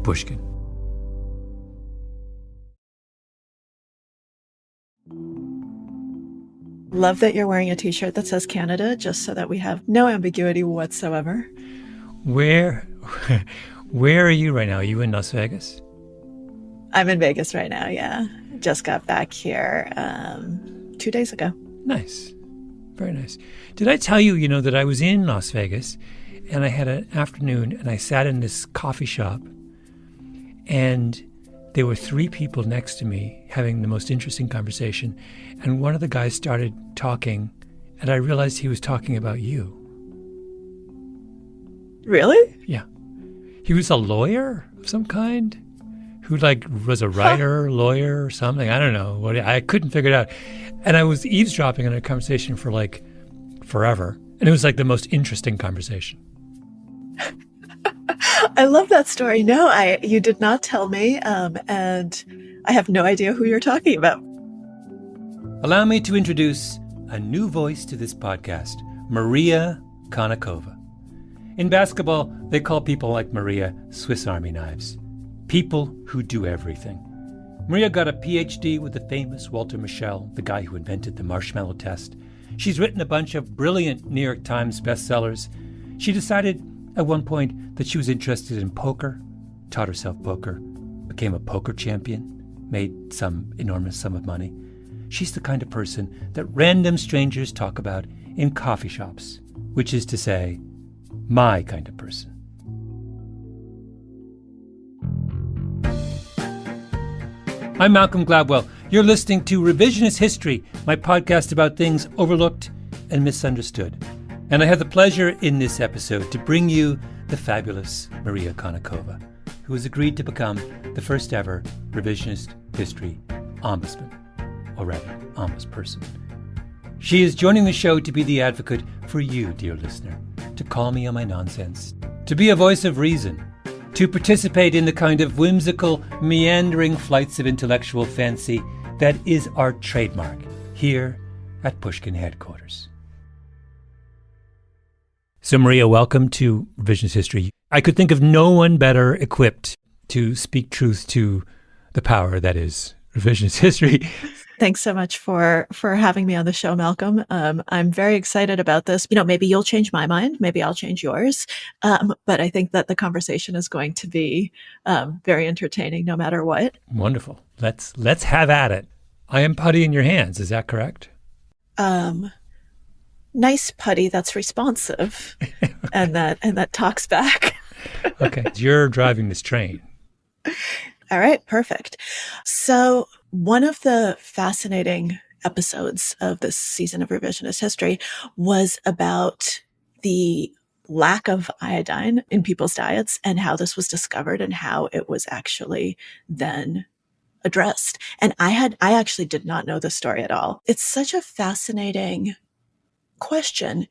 Pushkin. Love that you're wearing a t-shirt that says Canada, just so that we have no ambiguity whatsoever. Where are you right now? Are you in Las Vegas? I'm in Vegas right now, yeah. Just got back here 2 days ago. Nice. Very nice. Did I tell you, that I was in Las Vegas and I had an afternoon and I sat in this coffee shop and there were 3 people next to me having the most interesting conversation. And one of the guys started talking and I realized he was talking about you. Really? Yeah. He was a lawyer of some kind who was a writer, lawyer or something. I don't know. I couldn't figure it out. And I was eavesdropping on a conversation for forever. And it was the most interesting conversation. I love that story. No, you did not tell me. And I have no idea who you're talking about. Allow me to introduce a new voice to this podcast, Maria Konnikova. In basketball, they call people like Maria Swiss Army knives. People who do everything. Maria got a PhD with the famous Walter Mischel, the guy who invented the marshmallow test. She's written a bunch of brilliant New York Times bestsellers. She decided at one point that she was interested in poker, taught herself poker, became a poker champion, made some enormous sum of money. She's the kind of person that random strangers talk about in coffee shops, which is to say, my kind of person. I'm Malcolm Gladwell. You're listening to Revisionist History, my podcast about things overlooked and misunderstood. And I have the pleasure in this episode to bring you the fabulous Maria Konnikova, who has agreed to become the first ever Revisionist History Ombudsman, or rather, ombudsperson. She is joining the show to be the advocate for you, dear listener, to call me on my nonsense, to be a voice of reason, to participate in the kind of whimsical, meandering flights of intellectual fancy that is our trademark here at Pushkin headquarters. So Maria, welcome to Revisionist History. I could think of no one better equipped to speak truth to the power that is Revisionist History. Thanks so much for having me on the show, Malcolm. I'm very excited about this. Maybe you'll change my mind. Maybe I'll change yours. But I think that the conversation is going to be very entertaining no matter what. Wonderful. Let's have at it. I am putty in your hands. Is that correct? Nice putty that's responsive and that talks back. Okay. You're driving this train. All right. Perfect. So one of the fascinating episodes of this season of Revisionist History was about the lack of iodine in people's diets and how this was discovered and how it was actually then addressed. And I actually did not know this story at all. It's such a fascinating question.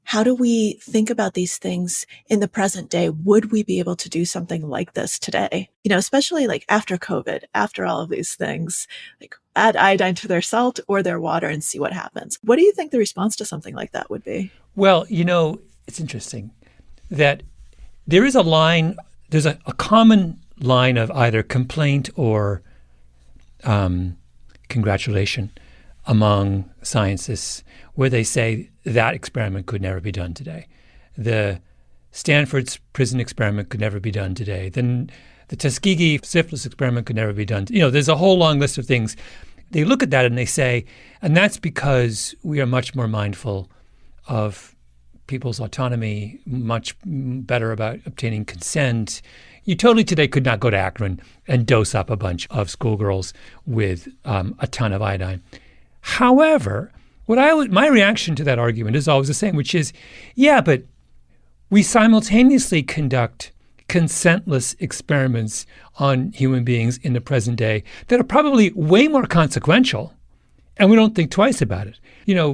How do we think about these things in the present day? Would we be able to do something like this today? Especially after COVID, after all of these things, add iodine to their salt or their water and see what happens. What do you think the response to something like that would be? Well, it's interesting that there is a line, there's a common line of either complaint or congratulation among scientists where they say that experiment could never be done today. The Stanford's prison experiment could never be done today. Then the Tuskegee syphilis experiment could never be done. There's a whole long list of things. They look at that and they say, and that's because we are much more mindful of people's autonomy, much better about obtaining consent. You totally today could not go to Akron and dose up a bunch of schoolgirls with a ton of iodine. However, my reaction to that argument is always the same, which is, yeah, but we simultaneously conduct consentless experiments on human beings in the present day that are probably way more consequential, and we don't think twice about it.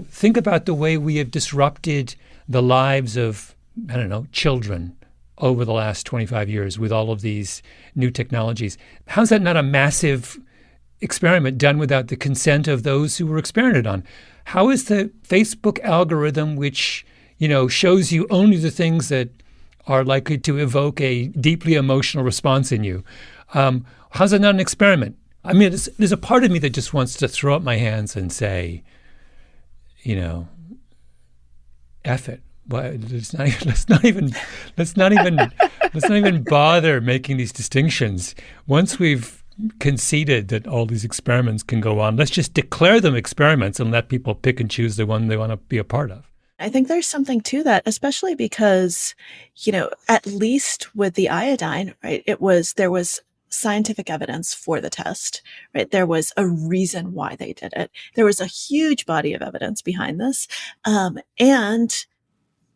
Think about the way we have disrupted the lives of, children over the last 25 years with all of these new technologies. How's that not a massive experiment done without the consent of those who were experimented on? How is the Facebook algorithm, which, shows you only the things that are likely to evoke a deeply emotional response in you. How's that not an experiment? I mean, there's a part of me that just wants to throw up my hands and say, F it. Well, let's not even bother making these distinctions. Once we've conceded that all these experiments can go on, let's just declare them experiments and let people pick and choose the one they want to be a part of. I think there's something to that, especially because, at least with the iodine, right, there was scientific evidence for the test, right? There was a reason why they did it. There was a huge body of evidence behind this. And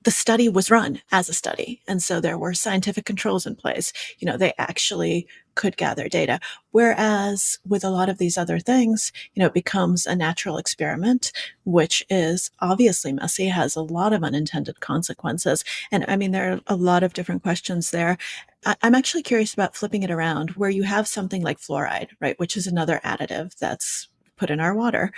the study was run as a study. And so there were scientific controls in place. They actually could gather data. Whereas with a lot of these other things, it becomes a natural experiment, which is obviously messy, has a lot of unintended consequences. And I mean, there are a lot of different questions there. I'm actually curious about flipping it around where you have something like fluoride, right, which is another additive that's put in our water.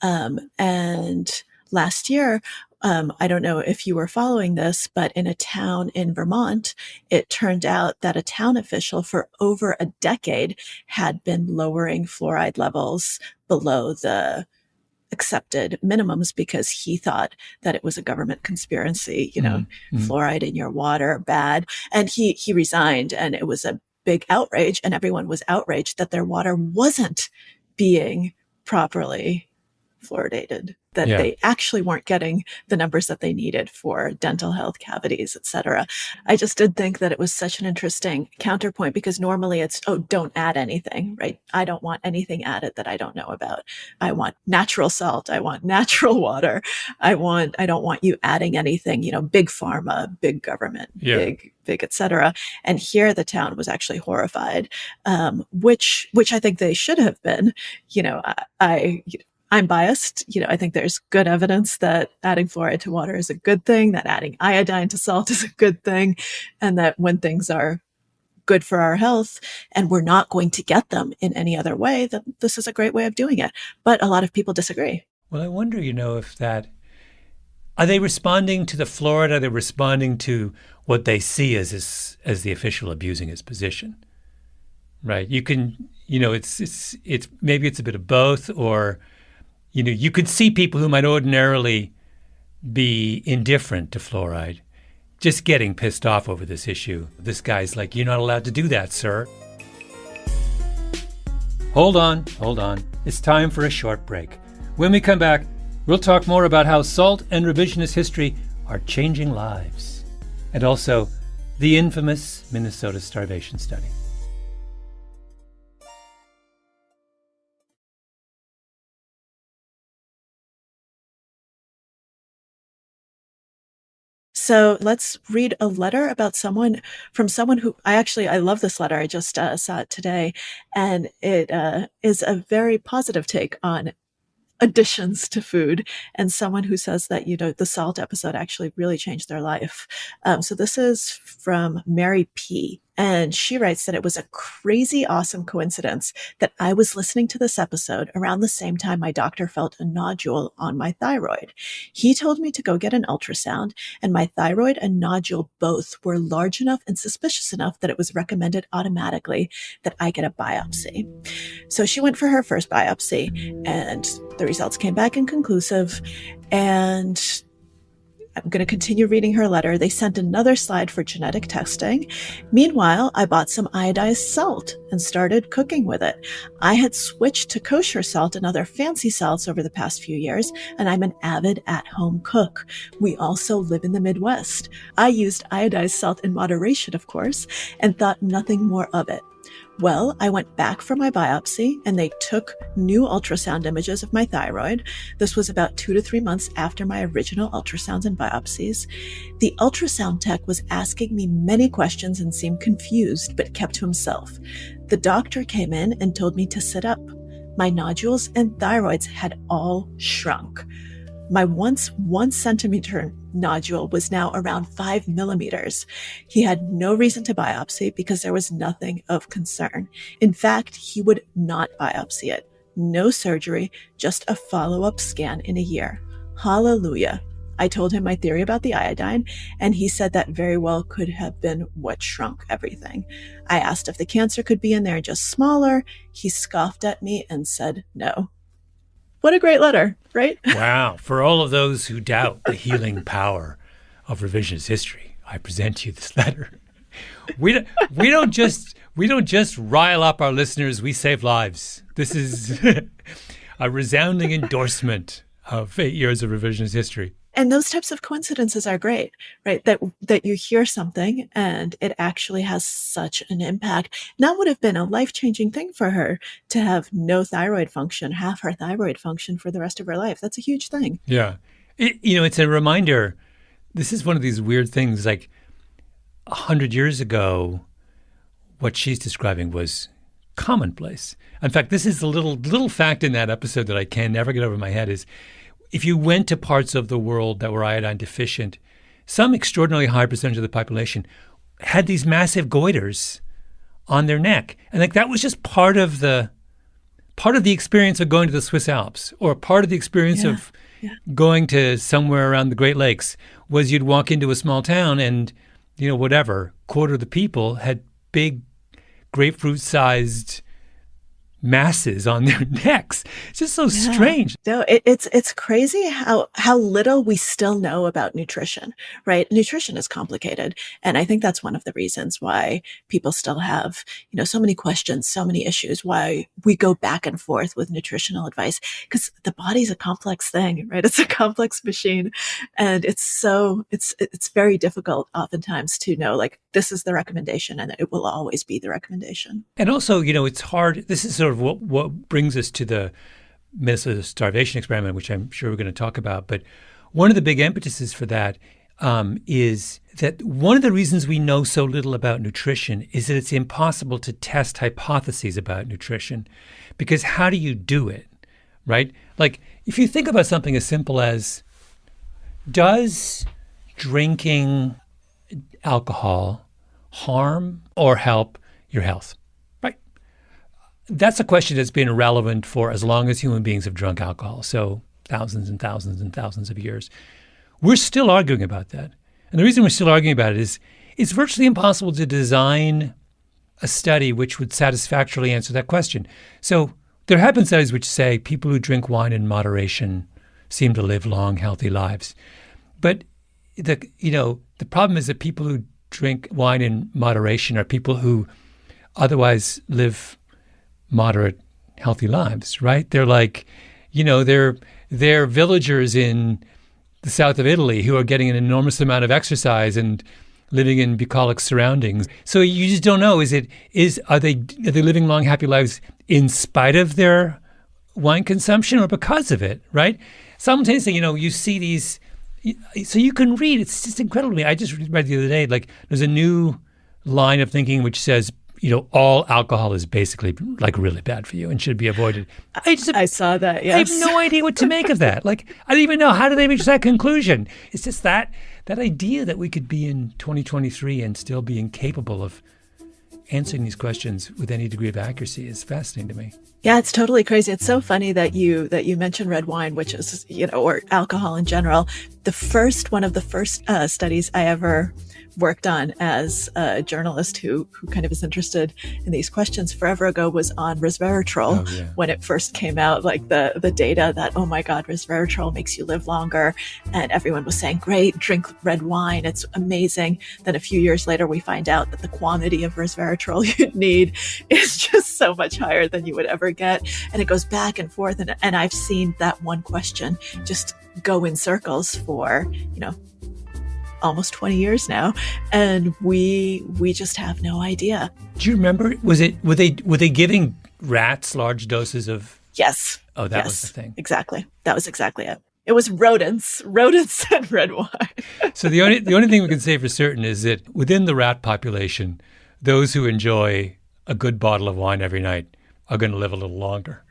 And last year, I don't know if you were following this, but in a town in Vermont, it turned out that a town official for over a decade had been lowering fluoride levels below the accepted minimums because he thought that it was a government conspiracy, fluoride in your water, bad. And he resigned, and it was a big outrage, and everyone was outraged that their water wasn't being properly fluoridated, that they actually weren't getting the numbers that they needed for dental health, cavities, etc. I just did think that it was such an interesting counterpoint because normally it's, don't add anything, right? I don't want anything added that I don't know about. I want natural salt. I want natural water. I don't want you adding anything, big pharma, big government, big, etc. And here the town was actually horrified, which I think they should have been. I'm biased. I think there's good evidence that adding fluoride to water is a good thing, that adding iodine to salt is a good thing, and that when things are good for our health and we're not going to get them in any other way, that this is a great way of doing it. But a lot of people disagree. Well, I wonder, are they responding to the fluoride? Are they responding to what they see as the official abusing his position? Right. You can, it's maybe it's a bit of both, or you could see people who might ordinarily be indifferent to fluoride just getting pissed off over this issue. This guy's like, you're not allowed to do that, sir. Hold on. It's time for a short break. When we come back, we'll talk more about how salt and revisionist history are changing lives, and also the infamous Minnesota starvation study. So let's read a letter about someone who I love this letter. I just saw it today, and it is a very positive take on additions to food, and someone who says that, the salt episode actually really changed their life. So this is from Mary P. And she writes that it was a crazy, awesome coincidence that I was listening to this episode around the same time my doctor felt a nodule on my thyroid. He told me to go get an ultrasound, and my thyroid and nodule both were large enough and suspicious enough that it was recommended automatically that I get a biopsy. So she went for her first biopsy, and the results came back inconclusive, and I'm going to continue reading her letter. They sent another slide for genetic testing. Meanwhile, I bought some iodized salt and started cooking with it. I had switched to kosher salt and other fancy salts over the past few years, and I'm an avid at-home cook. We also live in the Midwest. I used iodized salt in moderation, of course, and thought nothing more of it. Well, I went back for my biopsy, and they took new ultrasound images of my thyroid. This was about 2 to 3 months after my original ultrasounds and biopsies. The ultrasound tech was asking me many questions and seemed confused, but kept to himself. The doctor came in and told me to sit up. My nodules and thyroids had all shrunk. My once 1 centimeter nodule was now around 5 millimeters. He had no reason to biopsy because there was nothing of concern. In fact, he would not biopsy it. No surgery, just a follow-up scan in a year. Hallelujah. I told him my theory about the iodine, and he said that very well could have been what shrunk everything. I asked if the cancer could be in there just smaller. He scoffed at me and said no. What a great letter, right? Wow. For all of those who doubt the healing power of revisionist history, I present you this letter. We don't just rile up our listeners, we save lives. This is a resounding endorsement of 8 years of revisionist history. And those types of coincidences are great, right? That you hear something and it actually has such an impact. That would have been a life-changing thing for her to have no thyroid function, half her thyroid function for the rest of her life. That's a huge thing. Yeah. It's a reminder. This is one of these weird things, like 100 years ago, what she's describing was commonplace. In fact, this is a little fact in that episode that I can never get over my head is if you went to parts of the world that were iodine deficient, some extraordinarily high percentage of the population had these massive goiters on their neck. And like that was just part of the experience of going to the Swiss Alps, or part of the experience of going to somewhere around the Great Lakes was you'd walk into a small town and, whatever, quarter of the people had big grapefruit-sized masses on their necks. It's just so strange. No, it's crazy how little we still know about nutrition, right? Nutrition is complicated. And I think that's one of the reasons why people still have, so many questions, so many issues, why we go back and forth with nutritional advice, because the body's a complex thing, right? It's a complex machine. And it's very difficult oftentimes to know, like, this is the recommendation and it will always be the recommendation. And also, it's hard. This is sort of what brings us to the Minnesota starvation experiment, which I'm sure we're going to talk about. But one of the big impetuses for that is that one of the reasons we know so little about nutrition is that it's impossible to test hypotheses about nutrition, because how do you do it, right? Like if you think about something as simple as, does drinking alcohol harm or help your health? Right. That's a question that's been relevant for as long as human beings have drunk alcohol. So thousands and thousands and thousands of years. We're still arguing about that. And the reason we're still arguing about it is it's virtually impossible to design a study which would satisfactorily answer that question. So there have been studies which say people who drink wine in moderation seem to live long, healthy lives. But the problem is that people who drink wine in moderation are people who otherwise live moderate, healthy lives, right? They're like, they're villagers in the south of Italy who are getting an enormous amount of exercise and living in bucolic surroundings. So you just don't know, are they living long, happy lives in spite of their wine consumption or because of it, right? Simultaneously, you see these. So you can read. It's just incredible to me. I just read the other day, like there's a new line of thinking which says, all alcohol is basically like really bad for you and should be avoided. I saw that, yes. I have no idea what to make of that. Like, I don't even know, how do they reach that conclusion? It's just that idea that we could be in 2023 and still be incapable of answering these questions with any degree of accuracy is fascinating to me. Yeah, it's totally crazy. It's so funny that you mentioned red wine, which is, or alcohol in general. One of the first studies I ever worked on as a journalist who kind of is interested in these questions forever ago was on resveratrol. Oh, yeah. When it first came out, like the data that, oh my God, resveratrol makes you live longer. And everyone was saying, great, drink red wine. It's amazing. Then a few years later, we find out that the quantity of resveratrol you'd need is just so much higher than you would ever get. And it goes back and forth. And I've seen that one question just go in circles for, almost 20 years now, and we just have no idea. Do you remember? Were they giving rats large doses of? Yes. Oh, that was the thing. Exactly. That was exactly it. It was rodents and red wine. So the only thing we can say for certain is that within the rat population, those who enjoy a good bottle of wine every night are going to live a little longer.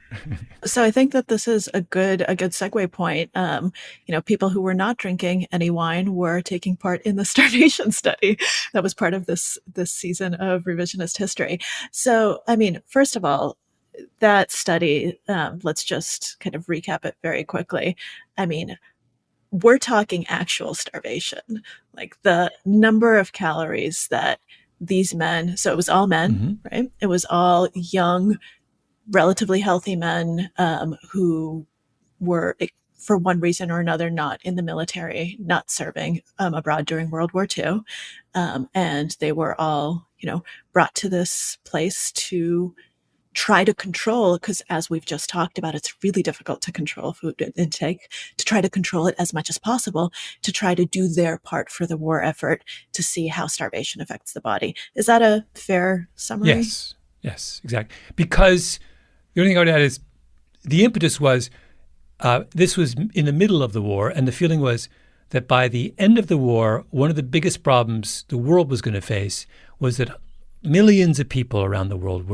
So I think that this is a good segue point. People who were not drinking any wine were taking part in the starvation study that was part of this season of Revisionist History. So, first of all, that study, let's just kind of recap it very quickly. we're talking actual starvation, like the number of calories that these men, so it was all men, right? It was all young, relatively healthy men who were, for one reason or another, not in the military, not serving abroad during World War II. And they were all, brought to this place to try to control, because as we've just talked about, it's really difficult to control food intake, to try to control it as much as possible, to try to do their part for the war effort, to see how starvation affects the body. Is that a fair summary? Yes, exactly. Because the only thing I would add is the impetus was, this was in the middle of the war, and the feeling was that by the end of the war, one of the biggest problems the world was going to face was that millions of people around the world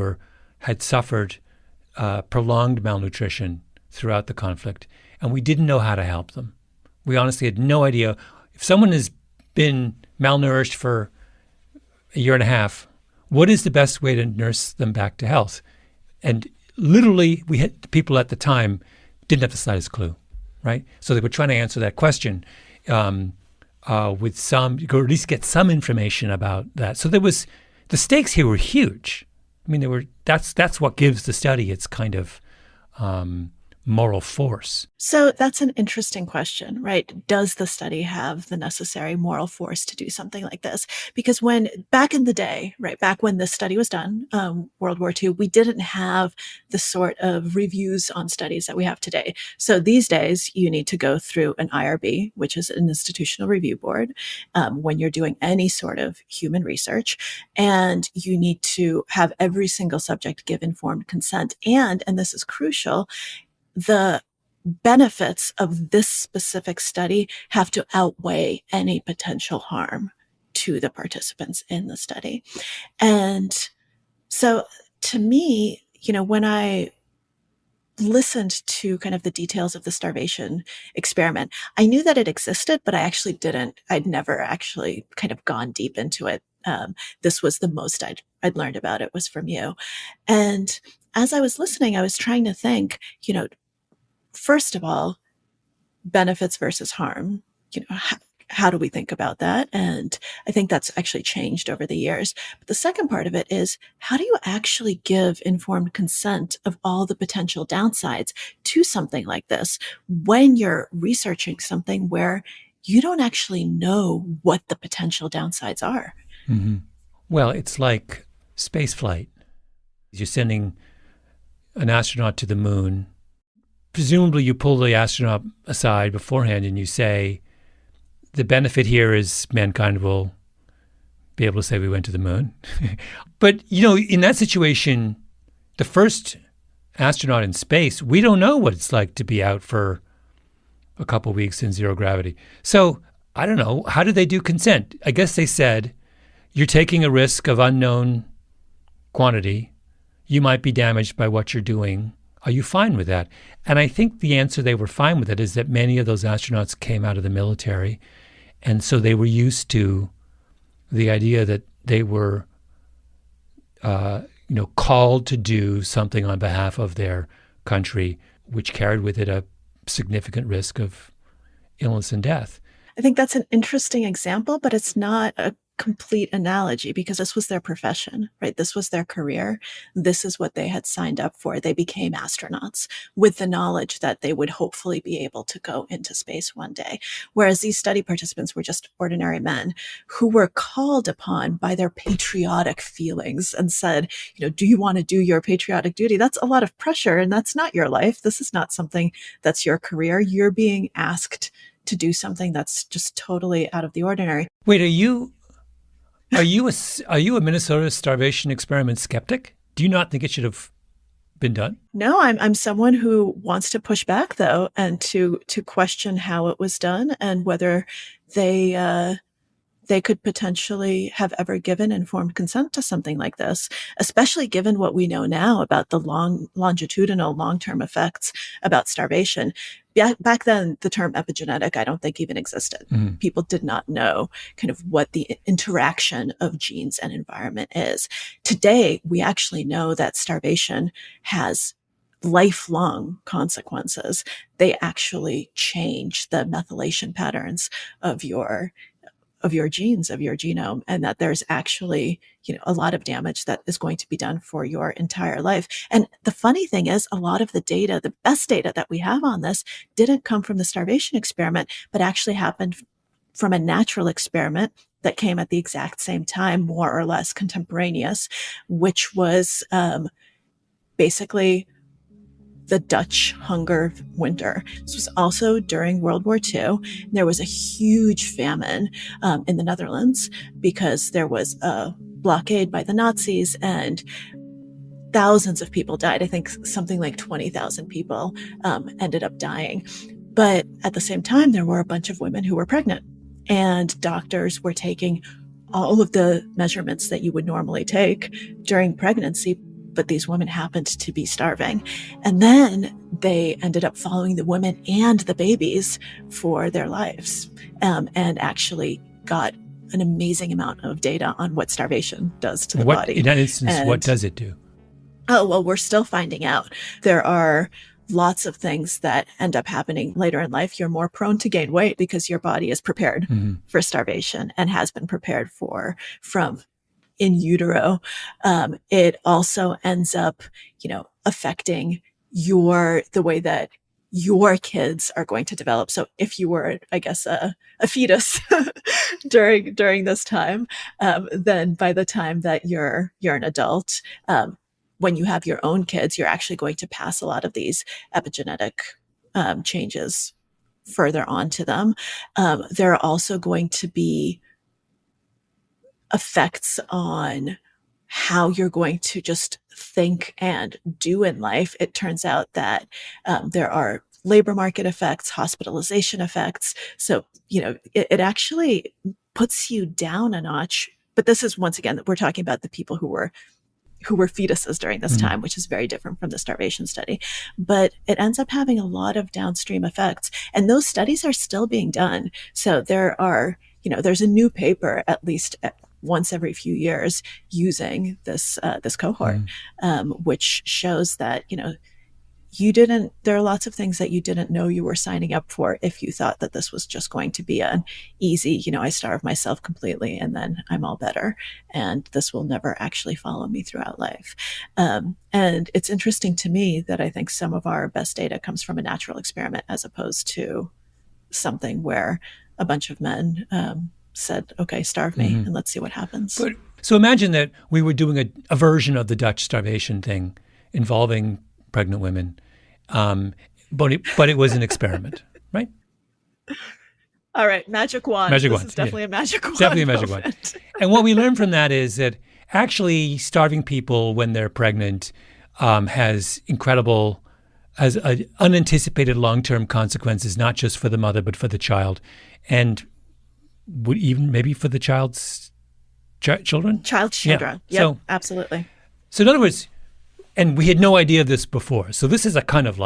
had suffered prolonged malnutrition throughout the conflict, and we didn't know how to help them. We honestly had no idea. If someone has been malnourished for a year and a half, what is the best way to nurse them back to health? And literally, we had people at the time didn't have the slightest clue, right? So they were trying to answer that question with some, or at least get some information about that. So the stakes here were huge. I mean, that's what gives the study its kind of moral force. So that's an interesting question, right? Does the study have the necessary moral force to do something like this? Because back in the day, right, back when this study was done, World War II, we didn't have the sort of reviews on studies that we have today. So these days, you need to go through an IRB, which is an institutional review board, when you're doing any sort of human research, and you need to have every single subject give informed consent. And this is crucial, the benefits of this specific study have to outweigh any potential harm to the participants in the study. And so to me, when I listened to kind of the details of the starvation experiment, I knew that it existed, but I'd never actually kind of gone deep into it. This was the most I'd learned about it was from you. And as I was listening, I was trying to think, first of all, benefits versus harm. How do we think about that? And I think that's actually changed over the years. But the second part of it is, how do you actually give informed consent of all the potential downsides to something like this when you're researching something where you don't actually know what the potential downsides are? Mm-hmm. Well, it's like space flight. You're sending an astronaut to the moon. Presumably you pull the astronaut aside beforehand and you say, the benefit here is mankind will be able to say we went to the moon. But, in that situation, the first astronaut in space, we don't know what it's like to be out for a couple of weeks in zero gravity. So I don't know. How did they do consent? I guess they said, you're taking a risk of unknown quantity. You might be damaged by what you're doing. Are you fine with that? And I think the answer they were fine with it is that many of those astronauts came out of the military. And so they were used to the idea that they were, called to do something on behalf of their country, which carried with it a significant risk of illness and death. I think that's an interesting example, but it's not a complete analogy because this was their profession, right? This was their career. This is what they had signed up for. They became astronauts with the knowledge that they would hopefully be able to go into space one day. Whereas these study participants were just ordinary men who were called upon by their patriotic feelings and said, do you want to do your patriotic duty? That's a lot of pressure, and that's not your life. This is not something that's your career. You're being asked to do something that's just totally out of the ordinary. Wait, are you a Minnesota starvation experiment skeptic? Do you not think it should have been done? No, I'm someone who wants to push back, though, and to question how it was done and whether they could potentially have ever given informed consent to something like this, especially given what we know now about the longitudinal long-term effects about starvation. Back then, the term epigenetic, I don't think even existed. Mm-hmm. People did not know kind of what the interaction of genes and environment is. Today, we actually know that starvation has lifelong consequences. They actually change the methylation patterns of your genes, of your genome, and that there's actually, a lot of damage that is going to be done for your entire life. And the funny thing is, a lot of the data, the best data that we have on this, didn't come from the starvation experiment, but actually happened from a natural experiment that came at the exact same time, more or less contemporaneous, which was basically the Dutch hunger winter. This was also during World War II. There was a huge famine in the Netherlands because there was a blockade by the Nazis and thousands of people died. I think something like 20,000 people ended up dying. But at the same time, there were a bunch of women who were pregnant, and doctors were taking all of the measurements that you would normally take during pregnancy, but these women happened to be starving. And then they ended up following the women and the babies for their lives, and actually got an amazing amount of data on what starvation does to the body. In that instance, what does it do? Oh, well, we're still finding out. There are lots of things that end up happening later in life. You're more prone to gain weight because your body is prepared for starvation and has been prepared from in utero. It also ends up, affecting the way that your kids are going to develop. So if you were, I guess, a fetus during this time, then by the time that you're an adult, when you have your own kids, you're actually going to pass a lot of these epigenetic changes further on to them. There are also going to be effects on how you're going to just think and do in life. It turns out that there are labor market effects, hospitalization effects. So, it actually puts you down a notch. But this is, once again, we're talking about the people who were fetuses during this time, which is very different from the starvation study. But it ends up having a lot of downstream effects. And those studies are still being done. So there are, there's a new paper at least once every few years using this cohort, which shows that, there are lots of things that you didn't know you were signing up for if you thought that this was just going to be an easy, I starve myself completely and then I'm all better. And this will never actually follow me throughout life. And it's interesting to me that I think some of our best data comes from a natural experiment as opposed to something where a bunch of men said, okay, starve me and let's see what happens. So imagine that we were doing a version of the Dutch starvation thing involving pregnant women. But it was an experiment, right? All right, magic wand. This is definitely a magic wand. Definitely a magic wand. And what we learned from that is that actually starving people when they're pregnant has unanticipated long-term consequences, not just for the mother but for the child, and would even maybe for the child's children. Child's children. Yeah. So absolutely. So in other words. And we had no idea of this before. So this is a kind of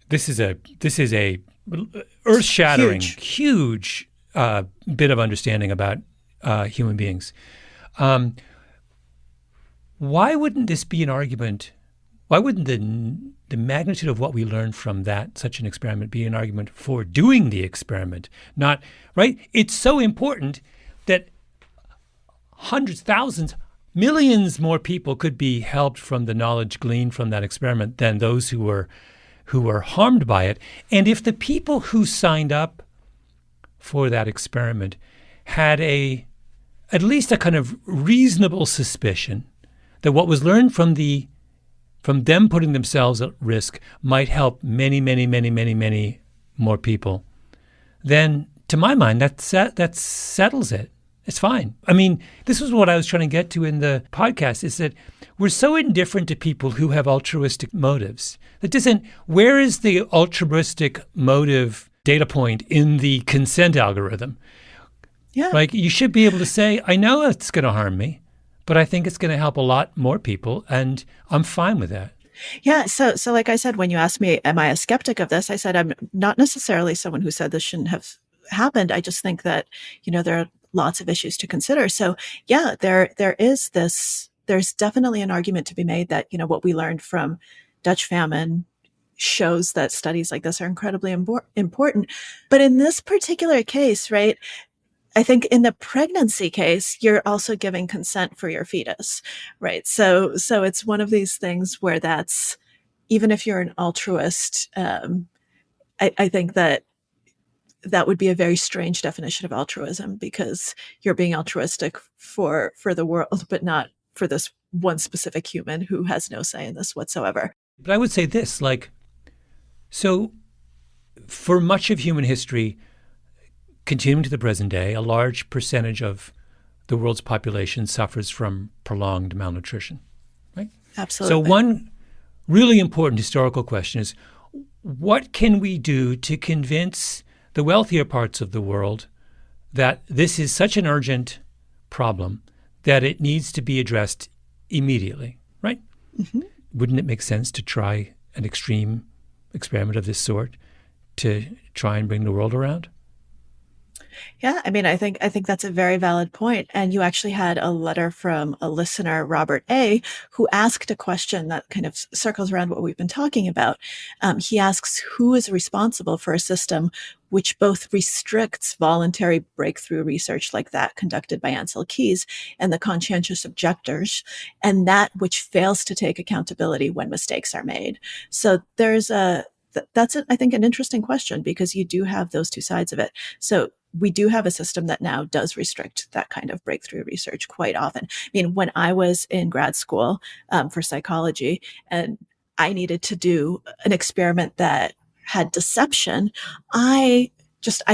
this is a earth-shattering, huge bit of understanding about human beings. Why wouldn't this be an argument? Why wouldn't the magnitude of what we learned from such an experiment be an argument for doing the experiment? Not, right? It's so important that hundreds, thousands, millions more people could be helped from the knowledge gleaned from that experiment than those who were harmed by it. And if the people who signed up for that experiment had at least a kind of reasonable suspicion that what was learned from them putting themselves at risk might help many, many, many, many, many more people, then to my mind that settles it. It's fine. I mean, this is what I was trying to get to in the podcast, is that we're so indifferent to people who have altruistic motives. Where is the altruistic motive data point in the consent algorithm? Yeah. Like, you should be able to say, I know it's going to harm me, but I think it's going to help a lot more people, and I'm fine with that. Yeah. So like I said, when you asked me, am I a skeptic of this? I said, I'm not necessarily someone who said this shouldn't have happened. I just think that, there are lots of issues to consider. So yeah, there's definitely an argument to be made that, what we learned from Dutch famine shows that studies like this are incredibly important. But in this particular case, right, I think in the pregnancy case, you're also giving consent for your fetus, right? So it's one of these things where that's, even if you're an altruist, I think that would be a very strange definition of altruism, because you're being altruistic for the world, but not for this one specific human who has no say in this whatsoever. But I would say this, so for much of human history, continuing to the present day, a large percentage of the world's population suffers from prolonged malnutrition, right? Absolutely. So one really important historical question is, what can we do to convince the wealthier parts of the world that this is such an urgent problem that it needs to be addressed immediately, right? Mm-hmm. Wouldn't it make sense to try an extreme experiment of this sort to try and bring the world around? Yeah, I mean, I think that's a very valid point. And you actually had a letter from a listener, Robert A., who asked a question that kind of circles around what we've been talking about. He asks, who is responsible for a system which both restricts voluntary breakthrough research like that conducted by Ansel Keys and the conscientious objectors, and that which fails to take accountability when mistakes are made? So that's, I think, an interesting question, because you do have those two sides of it. So we do have a system that now does restrict that kind of breakthrough research quite often. I mean, when I was in grad school for psychology, and I needed to do an experiment that had deception, I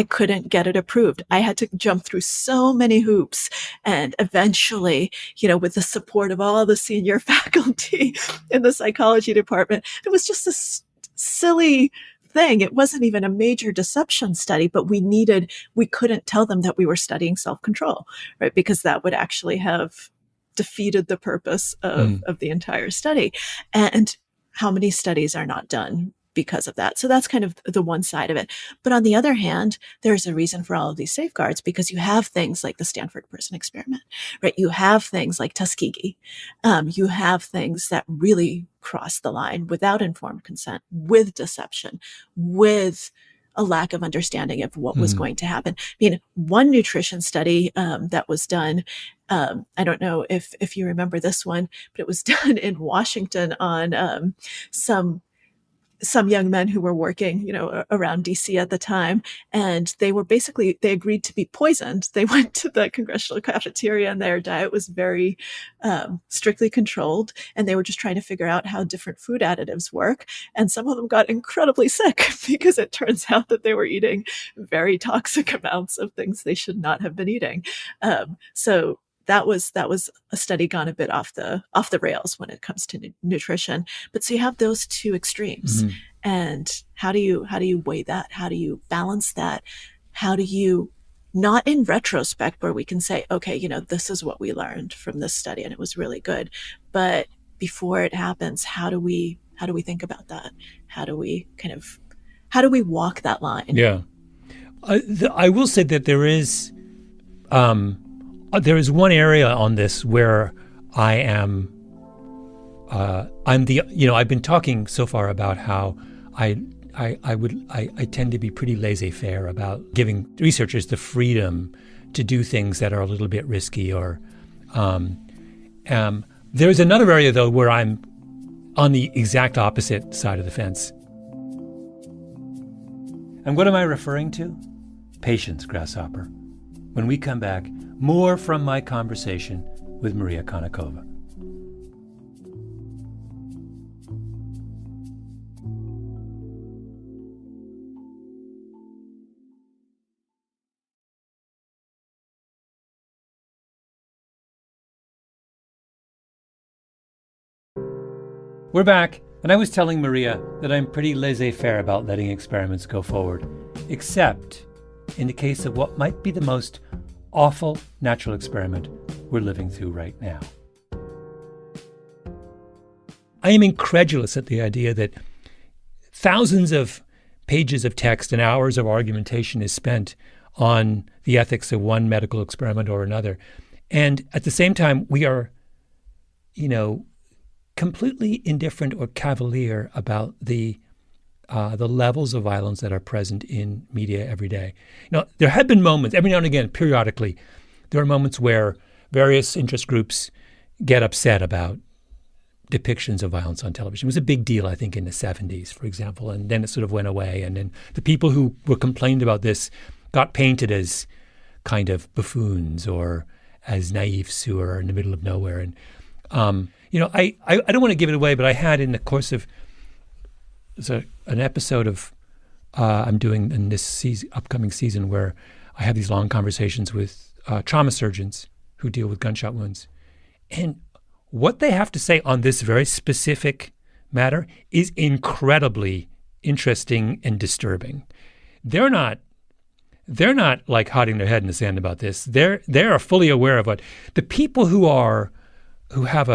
couldn't get it approved. I had to jump through so many hoops. And eventually, with the support of all the senior faculty in the psychology department, it was just a silly thing. It wasn't even a major deception study, but we couldn't tell them that we were studying self-control, right? Because that would actually have defeated the purpose of the entire study. And how many studies are not done because of that? So that's kind of the one side of it. But on the other hand, there's a reason for all of these safeguards, because you have things like the Stanford Prison Experiment, right? You have things like Tuskegee. You have things that really cross the line without informed consent, with deception, with a lack of understanding of what was going to happen. I mean, one nutrition study that was done, I don't know if you remember this one, but it was done in Washington on some young men who were working, around DC at the time. And they agreed to be poisoned. They went to the congressional cafeteria, and their diet was very strictly controlled. And they were just trying to figure out how different food additives work. And some of them got incredibly sick because it turns out that they were eating very toxic amounts of things they should not have been eating. So that was a study gone a bit off the rails when it comes to nutrition. But so you have those two extremes, and how do you weigh that? How do you balance that? How do you, not in retrospect where we can say, okay, this is what we learned from this study and it was really good, but before it happens, how do we think about that? How do we walk that line? Yeah, I will say that there is one area on this where I'm I've been talking so far about how I tend to be pretty laissez-faire about giving researchers the freedom to do things that are a little bit risky. Or there's another area though where I'm on the exact opposite side of the fence. And what am I referring to? Patience, Grasshopper. When we come back, more from my conversation with Maria Konnikova. We're back, and I was telling Maria that I'm pretty laissez-faire about letting experiments go forward, except in the case of what might be the most awful natural experiment we're living through right now. I am incredulous at the idea that thousands of pages of text and hours of argumentation is spent on the ethics of one medical experiment or another. And at the same time, we are, completely indifferent or cavalier about the levels of violence that are present in media every day. Now, there have been moments, every now and again, periodically, there are moments where various interest groups get upset about depictions of violence on television. It was a big deal, I think, in the 70s, for example, and then it sort of went away. And then the people who were complained about this got painted as kind of buffoons or as naifs who are in the middle of nowhere. And, I don't want to give it away, but I had in the course of an episode of I'm doing in this upcoming season where I have these long conversations with trauma surgeons who deal with gunshot wounds. And what they have to say on this very specific matter is incredibly interesting and disturbing. They're not like hiding their head in the sand about this. They are fully aware of it. The people who have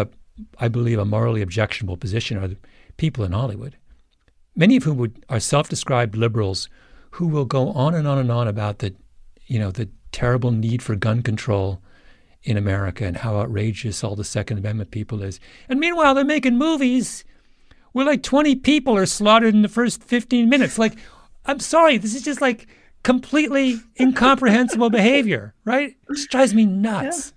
I believe, a morally objectionable position are the people in Hollywood, many of whom are self-described liberals who will go on and on and on about the terrible need for gun control in America and how outrageous all the Second Amendment people is. And meanwhile, they're making movies where like 20 people are slaughtered in the first 15 minutes. Like, I'm sorry, this is just like completely incomprehensible behavior, right? It just drives me nuts.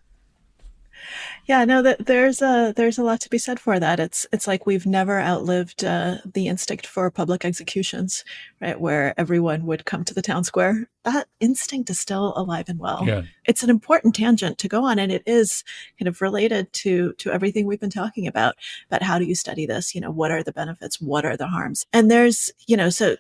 Yeah, no, that there's a lot to be said for that. It's like we've never outlived the instinct for public executions, right? Where everyone would come to the town square. That instinct is still alive and well. Yeah. It's an important tangent to go on, and it is kind of related to everything we've been talking about how do you study this? What are the benefits? What are the harms? And there's, so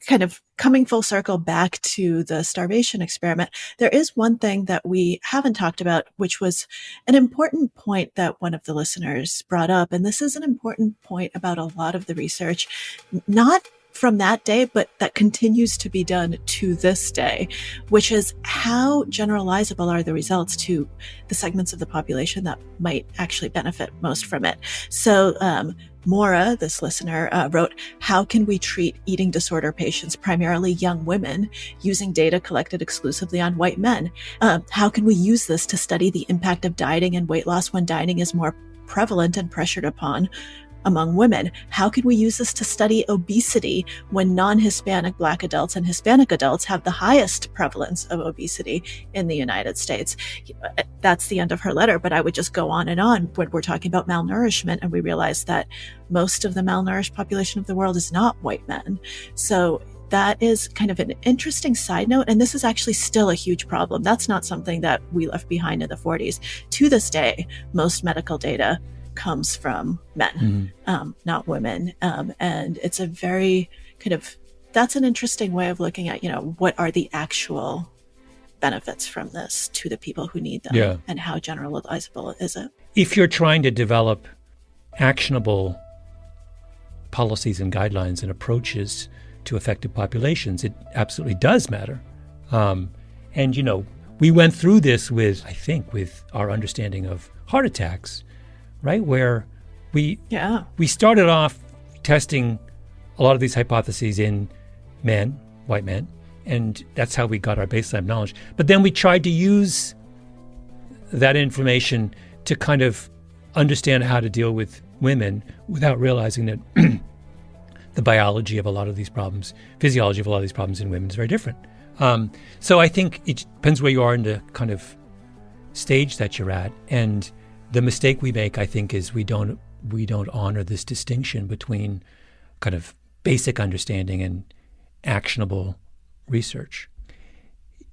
kind of coming full circle back to the starvation experiment, there is one thing that we haven't talked about, which was an important point that one of the listeners brought up. And this is an important point about a lot of the research, not from that day, but that continues to be done to this day, which is how generalizable are the results to the segments of the population that might actually benefit most from it. So, Maura, this listener, wrote, how can we treat eating disorder patients, primarily young women, using data collected exclusively on white men? How can we use this to study the impact of dieting and weight loss when dieting is more prevalent and pressured upon among women? How can we use this to study obesity when non-Hispanic Black adults and Hispanic adults have the highest prevalence of obesity in the United States? That's the end of her letter, but I would just go on and on when we're talking about malnourishment, and we realize that most of the malnourished population of the world is not white men. So that is kind of an interesting side note, and this is actually still a huge problem. That's not something that we left behind in the 40s. To this day, most medical data comes from men, not women. And it's a very that's an interesting way of looking at, what are the actual benefits from this to the people who need them, and how generalizable is it? If you're trying to develop actionable policies and guidelines and approaches to affected populations, it absolutely does matter. And, we went through this with our understanding of heart attacks, right? Where we started off testing a lot of these hypotheses in men, white men, and that's how we got our baseline knowledge. But then we tried to use that information to kind of understand how to deal with women without realizing that the biology of a lot of these problems, physiology of a lot of these problems in women is very different. So I think it depends where you are in the kind of stage that you're at. And the mistake we make, I think, is we don't honor this distinction between kind of basic understanding and actionable research.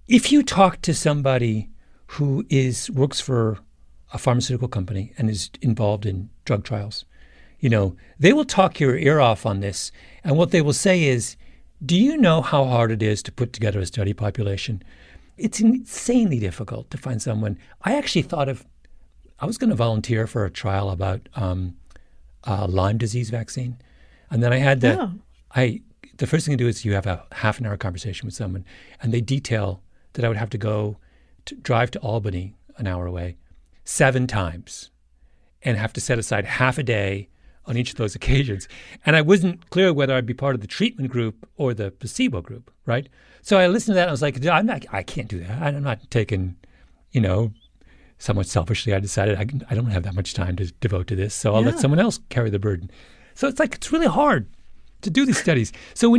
If you talk to somebody who works for a pharmaceutical company and is involved in drug trials, they will talk your ear off on this. And what they will say is, do you know how hard it is to put together a study population? It's insanely difficult to find someone. I actually I was going to volunteer for a trial about Lyme disease vaccine. And then I had the first thing to do is you have a half an hour conversation with someone, and they detail that I would have to drive to Albany, an hour away, 7 times, and have to set aside half a day on each of those occasions. And I wasn't clear whether I'd be part of the treatment group or the placebo group, right? So I listened to that and I was like, I can't do that. I'm not taking, somewhat selfishly, I decided I don't have that much time to devote to this, so I'll let someone else carry the burden. So it's really hard to do these studies. So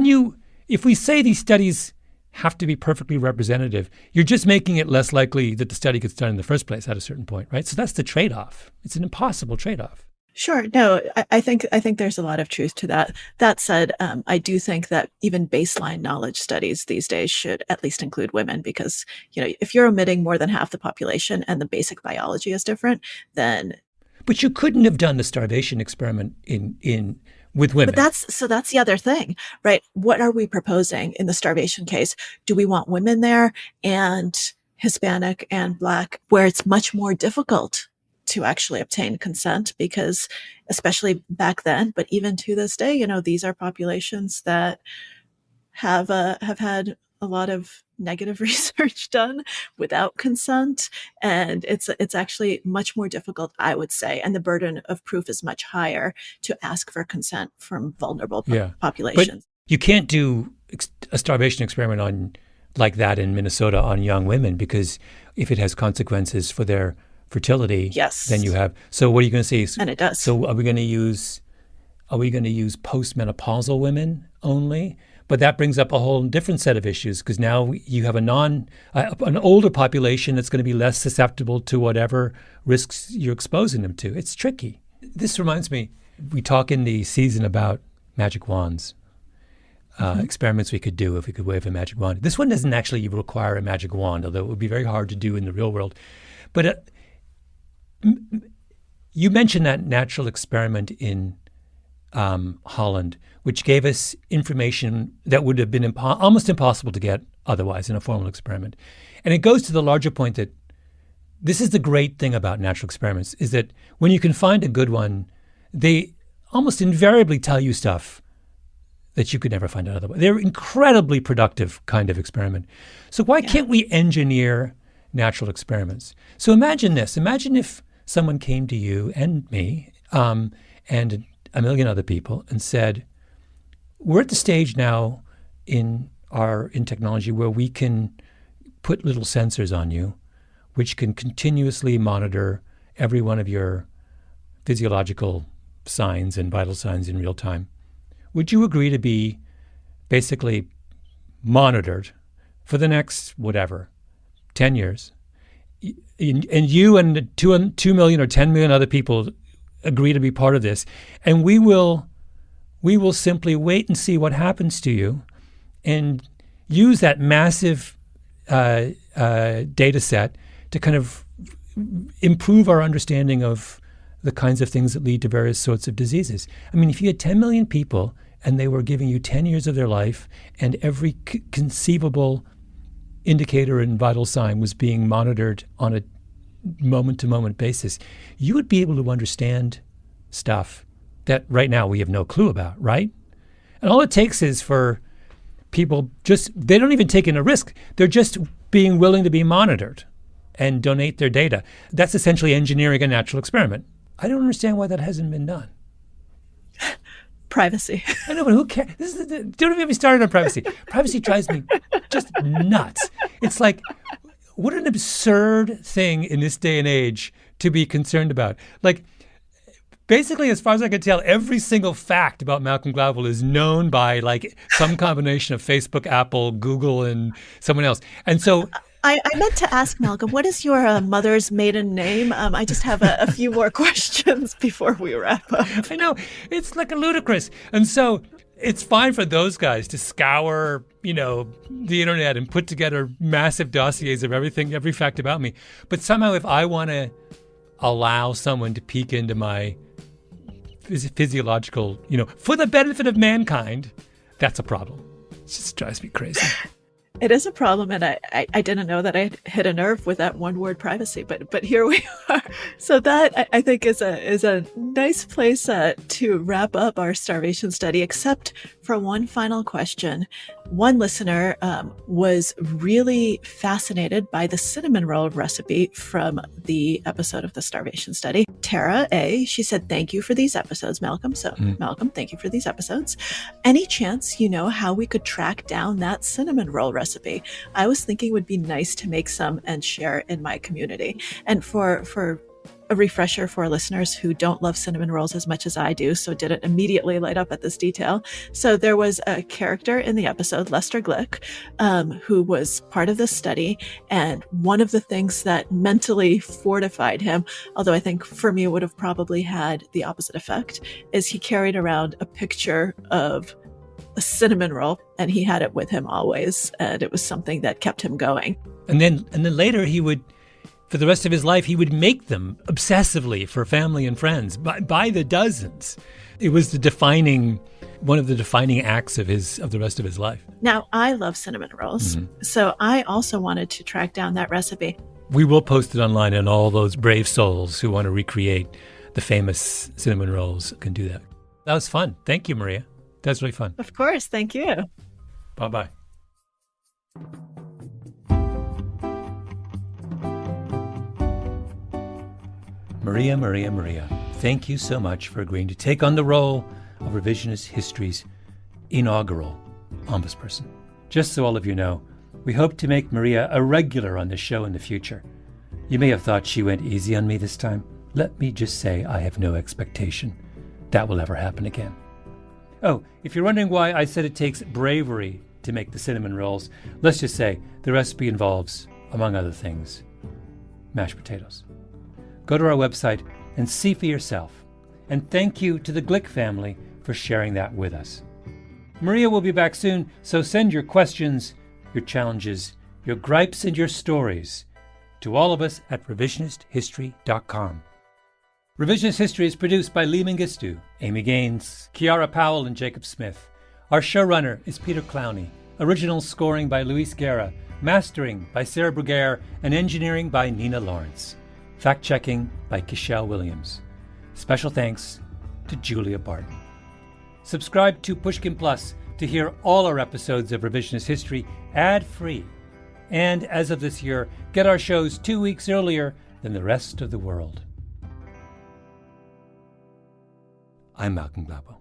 if we say these studies have to be perfectly representative, you're just making it less likely that the study gets done in the first place at a certain point, right? So that's the trade-off. It's an impossible trade-off. Sure. No, I think there's a lot of truth to that. That said, I do think that even baseline knowledge studies these days should at least include women, because, if you're omitting more than half the population and the basic biology is different, then. But you couldn't have done the starvation experiment with women. But that's the other thing, right? What are we proposing in the starvation case? Do we want women there and Hispanic and Black, where it's much more difficult to actually obtain consent, because especially back then, but even to this day, these are populations that have had a lot of negative research done without consent. And it's actually much more difficult, I would say. And the burden of proof is much higher to ask for consent from vulnerable populations. But you can't do a starvation experiment like that in Minnesota on young women, because if it has consequences for their fertility, then you have. So what are you going to see? And it does. So are we going to use postmenopausal women only? But that brings up a whole different set of issues, because now you have an older population that's going to be less susceptible to whatever risks you're exposing them to. It's tricky. This reminds me, we talk in the season about magic wands, experiments we could do if we could wave a magic wand. This one doesn't actually require a magic wand, although it would be very hard to do in the real world. But you mentioned that natural experiment in Holland, which gave us information that would have been almost impossible to get otherwise in a formal experiment. And it goes to the larger point that this is the great thing about natural experiments, is that when you can find a good one, they almost invariably tell you stuff that you could never find out otherwise. They're incredibly productive kind of experiment. So why can't we engineer natural experiments? So imagine this. Imagine if someone came to you and me and a million other people and said, we're at the stage now in technology where we can put little sensors on you, which can continuously monitor every one of your physiological signs and vital signs in real time. Would you agree to be basically monitored for the next, 10 years? And you and 2 million or 10 million other people agree to be part of this. And we will simply wait and see what happens to you and use that massive data set to kind of improve our understanding of the kinds of things that lead to various sorts of diseases. I mean, if you had 10 million people and they were giving you 10 years of their life and every conceivable indicator and vital sign was being monitored on a moment-to-moment basis, you would be able to understand stuff that right now we have no clue about, right? And all it takes is for people they don't even take in a risk. They're just being willing to be monitored and donate their data. That's essentially engineering a natural experiment. I don't understand why that hasn't been done. Privacy. I know, but who cares? Don't even get me started on privacy. Privacy drives me just nuts. It's like, what an absurd thing in this day and age to be concerned about. Like, basically, as far as I can tell, every single fact about Malcolm Gladwell is known by some combination of Facebook, Apple, Google, and someone else. And so I meant to ask Malcolm, what is your mother's maiden name? I just have a few more questions before we wrap up. I know. It's ludicrous. And so it's fine for those guys to scour, the internet and put together massive dossiers of everything, every fact about me. But somehow if I want to allow someone to peek into my physiological, for the benefit of mankind, that's a problem. It just drives me crazy. It is a problem, and I didn't know that I hit a nerve with that one word, privacy, but here we are. So that I think is a nice place to wrap up our starvation study, except for one final question. One listener was really fascinated by the cinnamon roll recipe from the episode of the starvation study. Tara A., she said, thank you for these episodes, Malcolm. So, Malcolm, thank you for these episodes. Any chance you know how we could track down that cinnamon roll recipe? I was thinking it would be nice to make some and share in my community. And for a refresher for listeners who don't love cinnamon rolls as much as I do, so didn't immediately light up at this detail. So there was a character in the episode, Lester Glick, who was part of this study. And one of the things that mentally fortified him, although I think for me it would have probably had the opposite effect, is he carried around a picture of a cinnamon roll, and he had it with him always. And it was something that kept him going. And then later he would, for the rest of his life, he would make them obsessively for family and friends by the dozens. It was one of the defining acts of the rest of his life. Now, I love cinnamon rolls, so I also wanted to track down that recipe. We will post it online, and all those brave souls who want to recreate the famous cinnamon rolls can do that. That was fun. Thank you, Maria. That's really fun. Of course. Thank you. Bye-bye. Maria, thank you so much for agreeing to take on the role of Revisionist History's inaugural ombudsperson. Just so all of you know, we hope to make Maria a regular on the show in the future. You may have thought she went easy on me this time. Let me just say I have no expectation that will ever happen again. Oh, if you're wondering why I said it takes bravery to make the cinnamon rolls, let's just say the recipe involves, among other things, mashed potatoes. Go to our website and see for yourself. And thank you to the Glick family for sharing that with us. Maria will be back soon, so send your questions, your challenges, your gripes, and your stories to all of us at revisionisthistory.com. Revisionist History is produced by Lee Mengistu, Amy Gaines, Kiara Powell, and Jacob Smith. Our showrunner is Peter Clowney. Original scoring by Luis Guerra, mastering by Sarah Bruguiere, and engineering by Nina Lawrence. Fact-checking by Kishelle Williams. Special thanks to Julia Barton. Subscribe to Pushkin Plus to hear all our episodes of Revisionist History ad-free. And as of this year, get our shows 2 weeks earlier than the rest of the world. I'm Malcolm Gladwell.